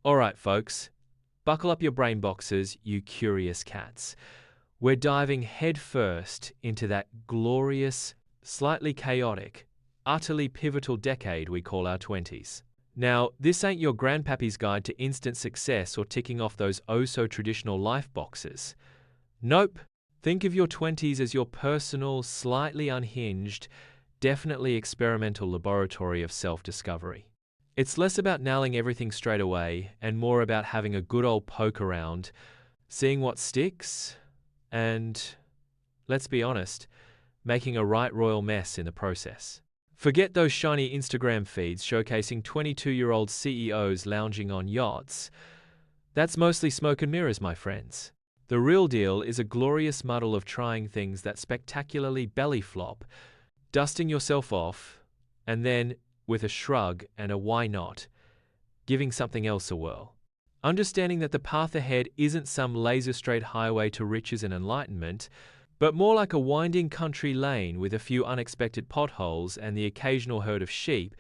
Alright, folks, buckle up your brain boxes, you curious cats. We're diving headfirst into that glorious, slightly chaotic, utterly pivotal decade we call our 20s. Now, this ain't your grandpappy's guide to instant success or ticking off those oh-so-traditional life boxes. Nope. Think of your 20s as your personal, slightly unhinged, definitely experimental laboratory of self-discovery. It's less about nailing everything straight away and more about having a good old poke around, seeing what sticks, and, let's be honest, making a right royal mess in the process. Forget those shiny Instagram feeds showcasing 22-year-old CEOs lounging on yachts. That's mostly smoke and mirrors, my friends. The real deal is a glorious muddle of trying things that spectacularly belly flop, dusting yourself off, and then, with a shrug and a why not, giving something else a whirl. Understanding that the path ahead isn't some laser-straight highway to riches and enlightenment, but more like a winding country lane with a few unexpected potholes and the occasional herd of sheep,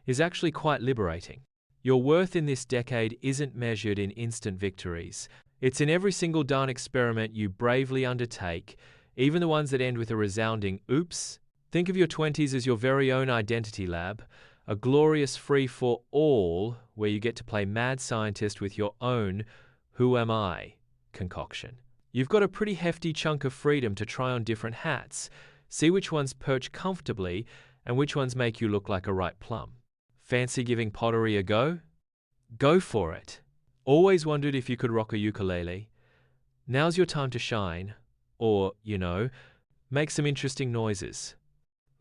is actually quite liberating. Your worth in this decade isn't measured in instant victories. It's in every single darn experiment you bravely undertake, even the ones that end with a resounding oops. Think of your 20s as your very own identity lab, a glorious free-for-all where you get to play mad scientist with your own "who am I" concoction. You've got a pretty hefty chunk of freedom to try on different hats, see which ones perch comfortably and which ones make you look like a ripe plum. Fancy giving pottery a go? Go for it. Always wondered if you could rock a ukulele? Now's your time to shine, or, make some interesting noises.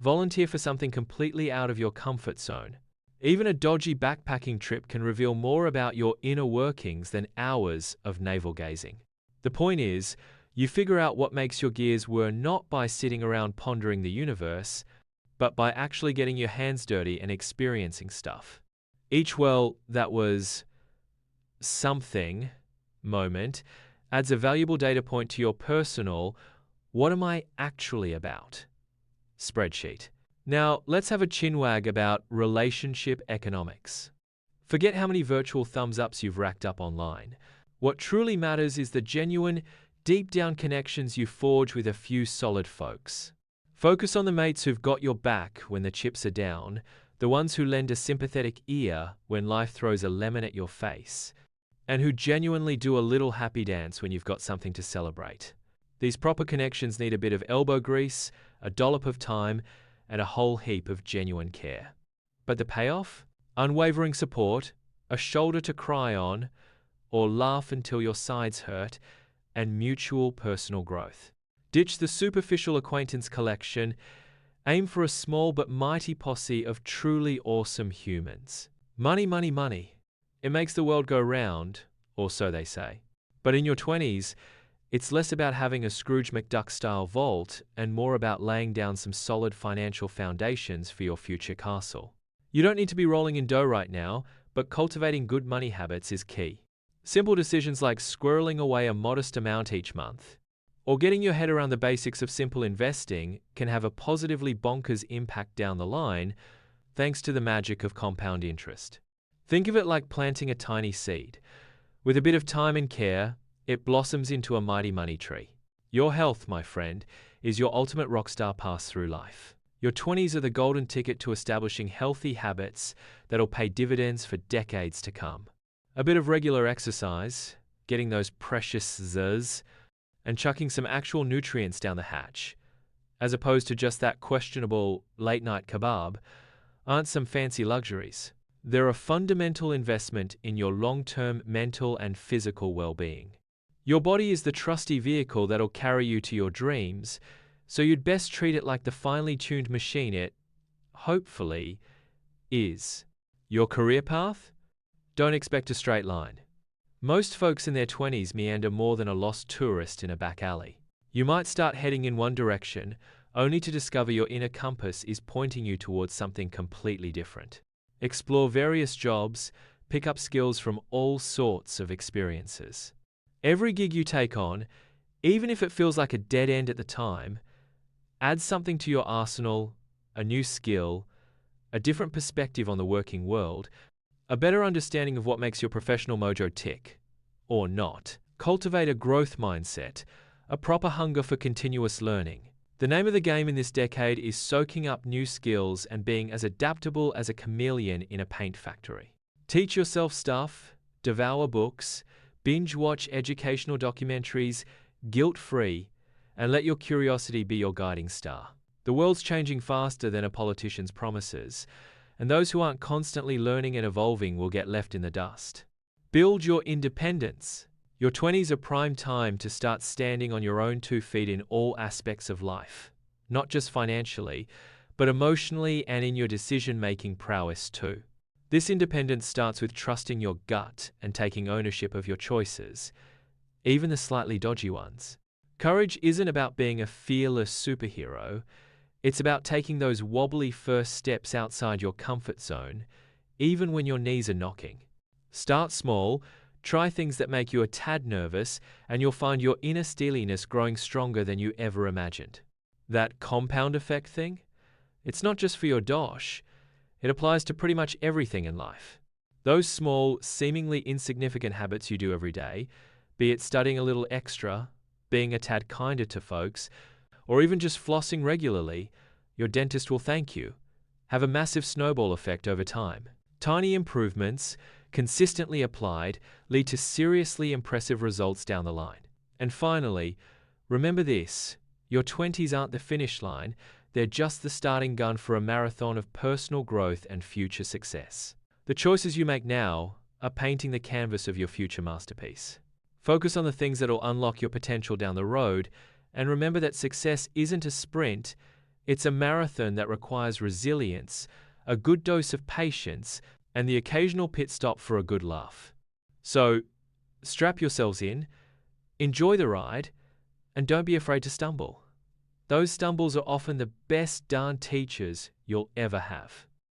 Volunteer for something completely out of your comfort zone. Even a dodgy backpacking trip can reveal more about your inner workings than hours of navel-gazing. The point is, you figure out what makes your gears whir not by sitting around pondering the universe, but by actually getting your hands dirty and experiencing stuff. Each that was something moment adds a valuable data point to your personal "what am I actually about" spreadsheet. Now, let's have a chinwag about relationship economics. Forget how many virtual thumbs ups you've racked up online. What truly matters is the genuine, deep-down connections you forge with a few solid folks. Focus on the mates who've got your back when the chips are down, the ones who lend a sympathetic ear when life throws a lemon at your face, and who genuinely do a little happy dance when you've got something to celebrate. These proper connections need a bit of elbow grease, a dollop of time, and a whole heap of genuine care. But the payoff? Unwavering support, a shoulder to cry on, or laugh until your sides hurt, and mutual personal growth. Ditch the superficial acquaintance collection, aim for a small but mighty posse of truly awesome humans. Money, money, money. It makes the world go round, or so they say. But in your 20s, it's less about having a Scrooge McDuck-style vault and more about laying down some solid financial foundations for your future castle. You don't need to be rolling in dough right now, but cultivating good money habits is key. Simple decisions like squirreling away a modest amount each month, or getting your head around the basics of simple investing can have a positively bonkers impact down the line, thanks to the magic of compound interest. Think of it like planting a tiny seed. With a bit of time and care, it blossoms into a mighty money tree. Your health, my friend, is your ultimate rockstar pass through life. Your 20s are the golden ticket to establishing healthy habits that'll pay dividends for decades to come. A bit of regular exercise, getting those precious Z's, and chucking some actual nutrients down the hatch, as opposed to just that questionable late-night kebab, aren't some fancy luxuries. They're a fundamental investment in your long-term mental and physical well-being. Your body is the trusty vehicle that'll carry you to your dreams, so you'd best treat it like the finely tuned machine it, hopefully, is. Your career path? Don't expect a straight line. Most folks in their 20s meander more than a lost tourist in a back alley. You might start heading in one direction, only to discover your inner compass is pointing you towards something completely different. Explore various jobs, pick up skills from all sorts of experiences. Every gig you take on, even if it feels like a dead end at the time, adds something to your arsenal, a new skill, a different perspective on the working world, a better understanding of what makes your professional mojo tick, or not. Cultivate a growth mindset, a proper hunger for continuous learning. The name of the game in this decade is soaking up new skills and being as adaptable as a chameleon in a paint factory. Teach yourself stuff, devour books, binge-watch educational documentaries, guilt-free, and let your curiosity be your guiding star. The world's changing faster than a politician's promises, and those who aren't constantly learning and evolving will get left in the dust. Build your independence. Your 20s are prime time to start standing on your own 2 feet in all aspects of life, not just financially, but emotionally and in your decision-making prowess too. This independence starts with trusting your gut and taking ownership of your choices, even the slightly dodgy ones. Courage isn't about being a fearless superhero. It's about taking those wobbly first steps outside your comfort zone, even when your knees are knocking. Start small, try things that make you a tad nervous, and you'll find your inner steeliness growing stronger than you ever imagined. That compound effect thing? It's not just for your dosh. It applies to pretty much everything in life. Those small, seemingly insignificant habits you do every day, be it studying a little extra, being a tad kinder to folks, or even just flossing regularly, your dentist will thank you, have a massive snowball effect over time. Tiny improvements, consistently applied, lead to seriously impressive results down the line. And finally, remember this: your 20s aren't the finish line, they're just the starting gun for a marathon of personal growth and future success. The choices you make now are painting the canvas of your future masterpiece. Focus on the things that will unlock your potential down the road, and remember that success isn't a sprint, it's a marathon that requires resilience, a good dose of patience, and the occasional pit stop for a good laugh. So, strap yourselves in, enjoy the ride, and don't be afraid to stumble. Those stumbles are often the best darn teachers you'll ever have.